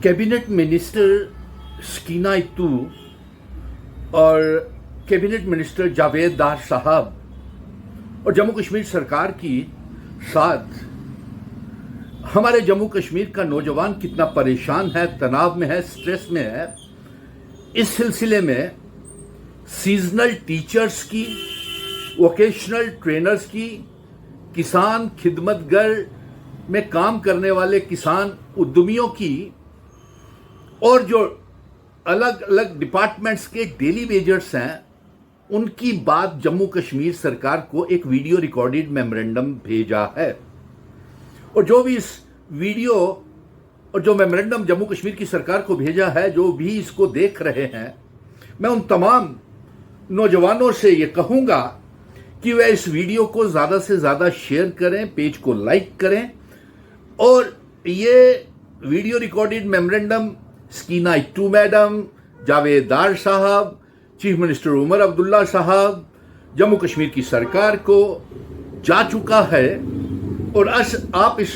Cabinet minister स्कीना इत्तू और cabinet minister Javed Dar साहब और जम्मू कश्मीर सरकार की साथ हमारे जम्मू कश्मीर का नौजवान कितना परेशान है, तनाव में है, स्ट्रेस में है। इस सिलसिले में सीजनल टीचर्स की, वोकेशनल ट्रेनर्स की, किसान खिदमतगर में काम करने वाले किसान उद्यमियों की और जो अलग अलग डिपार्टमेंट्स के डेली वेजर्स हैं, उनकी बात जम्मू कश्मीर सरकार को एक वीडियो रिकॉर्डेड मेमोरेंडम भेजा है। और जो भी इस वीडियो और जो मेमोरेंडम जम्मू कश्मीर की सरकार को भेजा है, जो भी इसको देख रहे हैं, मैं उन तमाम नौजवानों से ये कहूंगा कि वह इस वीडियो को ज़्यादा से ज़्यादा शेयर करें, पेज को लाइक करें और ये video recorded memorandum Sakina Itoo madam, Javed Dar sahab, chief minister Omar Abdullah साहब, जम्मू कश्मीर की सरकार को जा चुका है। और आप इस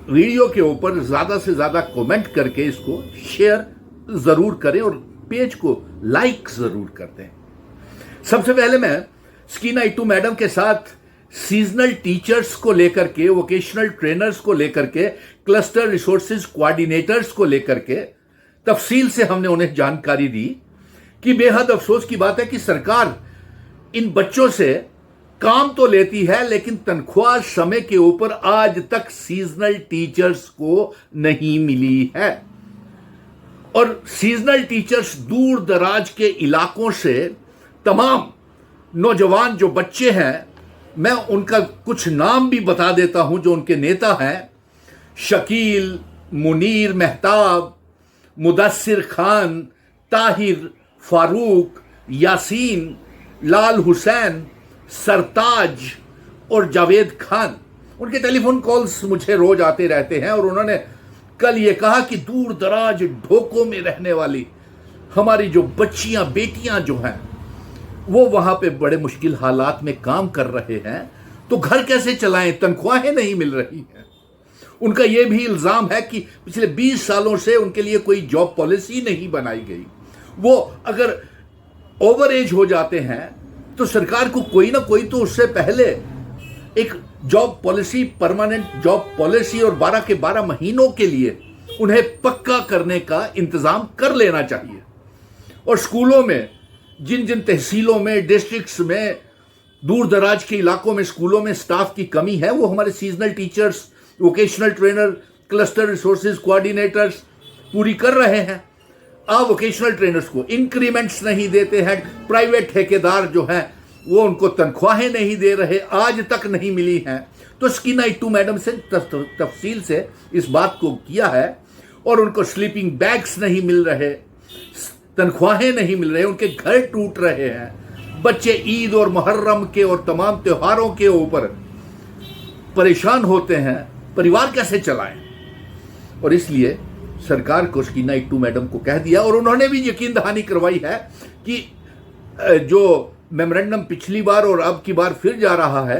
वीडियो के ऊपर ज़्यादा से ज़्यादा कमेंट करके इसको शेयर ज़रूर करें और पेज को लाइक ज़रूर कर दें। सबसे पहले मैं स्कीना इत्तू मैडम के साथ सीजनल टीचर्स को लेकर के, वोकेशनल ट्रेनर्स को लेकर के, क्लस्टर रिसोर्सेज कोऑर्डिनेटर्स को लेकर के तफसील से हमने उन्हें जानकारी दी कि बेहद अफसोस की बात है कि सरकार इन बच्चों से काम तो लेती है, लेकिन तनख्वाह समय के ऊपर आज तक सीजनल टीचर्स को नहीं मिली है। और सीजनल टीचर्स दूर दराज के इलाकों से तमाम नौजवान जो बच्चे हैं, मैं उनका कुछ नाम भी बता देता हूं जो उनके नेता हैं: शकील, मुनीर मेहताब, मुदस्सिर खान, ताहिर, फारूक, यासीन, लाल हुसैन, सरताज और जावेद खान। उनके टेलीफोन कॉल्स मुझे रोज आते रहते हैं और उन्होंने कल ये कहा कि दूर दराज ढोकों में रहने वाली हमारी जो बच्चियां, बेटियां जो हैं, वो वहां पे बड़े मुश्किल हालात में काम कर रहे हैं, तो घर कैसे चलाएं, तनख्वाहें नहीं मिल रही हैं। उनका यह भी इल्जाम है कि पिछले 20 सालों से उनके लिए कोई जॉब पॉलिसी नहीं बनाई गई। वो अगर ओवर एज हो जाते हैं तो सरकार को कोई ना कोई तो उससे पहले एक job policy, permanent job policy और 12 के 12 महीनों के लिए उन्हें पक्का करने का इंतजाम कर लेना चाहिए। और स्कूलों में, जिन जिन तहसीलों में, डिस्ट्रिक्ट्स में, दूर दराज के इलाकों में स्कूलों में स्टाफ की कमी है, वो हमारे seasonal teachers, vocational trainer, cluster resources coordinators पूरी कर रहे हैं। आप वोकेशनल ट्रेनर्स को इंक्रीमेंट्स नहीं देते हैं, प्राइवेट ठेकेदार जो हैं वो उनको तनख्वाहें नहीं दे रहे, आज तक नहीं मिली हैं। तो स्कीना इत्तू मैडम से तफसील से इस बात को किया है और उनको स्लीपिंग बैग्स नहीं मिल रहे, तनख्वाहें नहीं मिल रहे, उनके घर टूट रहे हैं, बच्चे ईद और मुहर्रम के और तमाम त्योहारों के ऊपर परेशान होते हैं, परिवार कैसे चलाएं। और इसलिए सरकार को स्कीना इत्तू मैडम को कह दिया और उन्होंने भी यकीन दहानी करवाई है कि जो मेमोरेंडम पिछली बार और अब की बार फिर जा रहा है,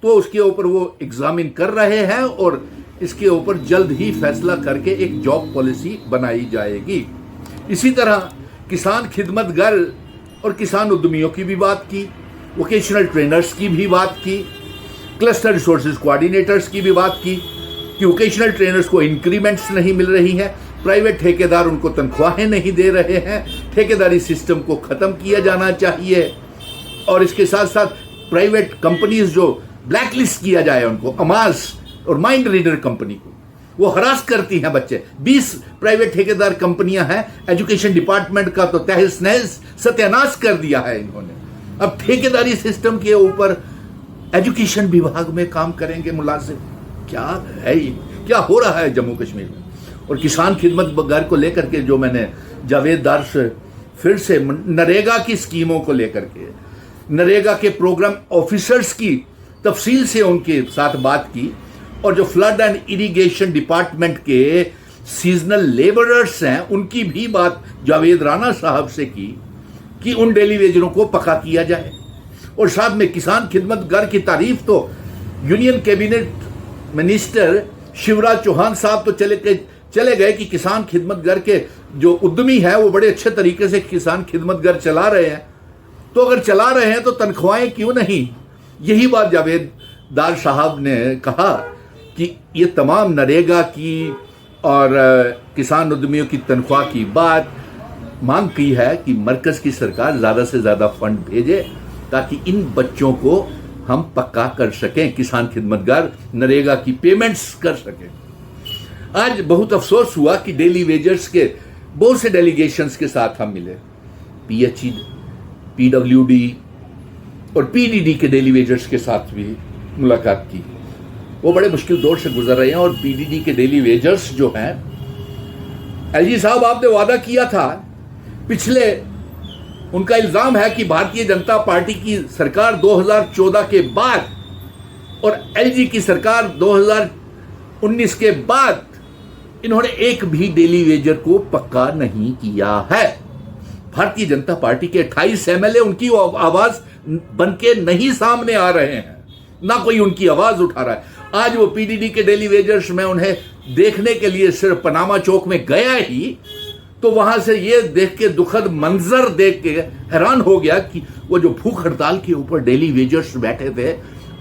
तो उसके ऊपर वो एग्जामिन कर रहे हैं और इसके ऊपर जल्द ही फैसला करके एक जॉब पॉलिसी बनाई जाएगी। इसी तरह किसान खिदमतगर और किसान उद्यमियों की भी बात की, वोकेशनल ट्रेनर्स की भी बात की, क्लस्टर रिसोर्सेज कोऑर्डिनेटर्स की भी बात की कि वोकेशनल ट्रेनर्स को इंक्रीमेंट्स नहीं मिल रही हैं, प्राइवेट ठेकेदार उनको तनख्वाहें नहीं दे रहे हैं, ठेकेदारी सिस्टम को ख़त्म किया जाना चाहिए। और इसके साथ साथ प्राइवेट कंपनीज जो ब्लैकलिस्ट किया जाए उनको, अमाज और माइंड रीडर कंपनी को, वो हरास करती हैं बच्चे। 20 प्राइवेट ठेकेदार कंपनियां हैं, एजुकेशन डिपार्टमेंट का तो तहस नहस सत्यानाश कर दिया है इन्होंने। अब ठेकेदारी सिस्टम के ऊपर एजुकेशन विभाग में काम करेंगे मुलाजिम। क्या है ये, क्या हो रहा है जम्मू कश्मीर में। और किसान खिदमतगर को लेकर के जो मैंने जावेद दार से फिर से नरेगा की स्कीमों को लेकर के, नरेगा के प्रोग्राम ऑफिसर्स की तफसील से उनके साथ बात की और जो फ्लड एंड इरिगेशन डिपार्टमेंट के सीजनल लेबरर्स हैं उनकी भी बात जावेद राणा साहब से की कि उन डेली वेजरों को पक्का किया जाए। और साथ में किसान खिदमतगर की तारीफ तो union cabinet minister Shivraj Chauhan साहब तो चले गए कि किसान खिदमतगर के जो उद्यमी है वो बड़े अच्छे तरीके से किसान खिदमतगर चला रहे हैं, तो अगर चला रहे हैं तो तनख्वाहें क्यों नहीं? यही बात जावेद दार साहब ने कहा कि ये तमाम नरेगा की और किसान उद्यमियों की तनख्वाह की बात मांग की है कि मरकज की सरकार ज़्यादा से ज़्यादा फंड भेजे ताकि इन बच्चों को हम पक्का कर सकें, किसान खिदमतगार नरेगा की पेमेंट्स कर सकें। आज बहुत अफसोस हुआ कि डेली वेजर्स के बहुत से डेलीगेशंस के साथ हम मिले, PHE, PWD और PDD के डेली वेजर्स के साथ भी मुलाकात की। वो बड़े मुश्किल दौर से गुजर रहे हैं और PDD के डेली वेजर्स जो हैं, LG साहब आपने वादा किया था पिछले, उनका इल्जाम है कि भारतीय जनता पार्टी की सरकार 2014 के बाद और LG की सरकार 2019 के बाद इन्होंने एक भी डेली वेजर को पक्का नहीं किया है। भारतीय जनता पार्टी के 28 MLA उनकी आवाज बनके नहीं सामने आ रहे हैं, ना कोई उनकी आवाज उठा रहा है। आज वो PDD के डेली वेजर्स, में उन्हें देखने के लिए सिर्फ पनामा चौक में गया ही, तो वहां से ये देख के, दुखद मंजर देख के हैरान हो गया कि वो जो भूख हड़ताल के ऊपर डेली वेजर्स बैठे थे,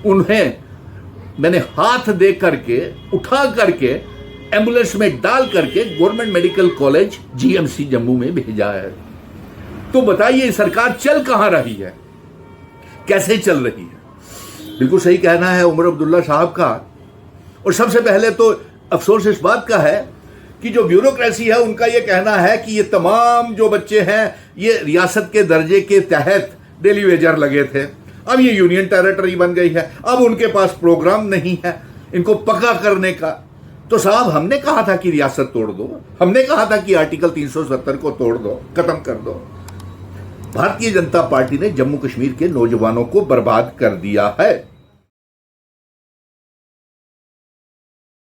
उन्हें मैंने हाथ दे करके, उठा करके, एम्बुलेंस में डाल करके government medical college GMC Jammu में भेजा है। तो बताइए सरकार चल कहां रही है, कैसे चल रही है? बिल्कुल सही कहना है उमर अब्दुल्ला साहब का। और सबसे पहले तो अफसोस इस बात का है कि जो ब्यूरोक्रेसी है उनका ये कहना है कि ये तमाम जो बच्चे हैं ये रियासत के दर्जे के तहत डेली वेजर लगे थे, अब ये यूनियन टेरिटरी बन गई है, अब उनके पास प्रोग्राम नहीं है इनको पक्का करने का। तो साहब हमने कहा था कि रियासत तोड़ दो, हमने कहा था कि आर्टिकल 370 को तोड़ दो, खत्म कर दो। भारतीय जनता पार्टी ने जम्मू कश्मीर के नौजवानों को बर्बाद कर दिया है।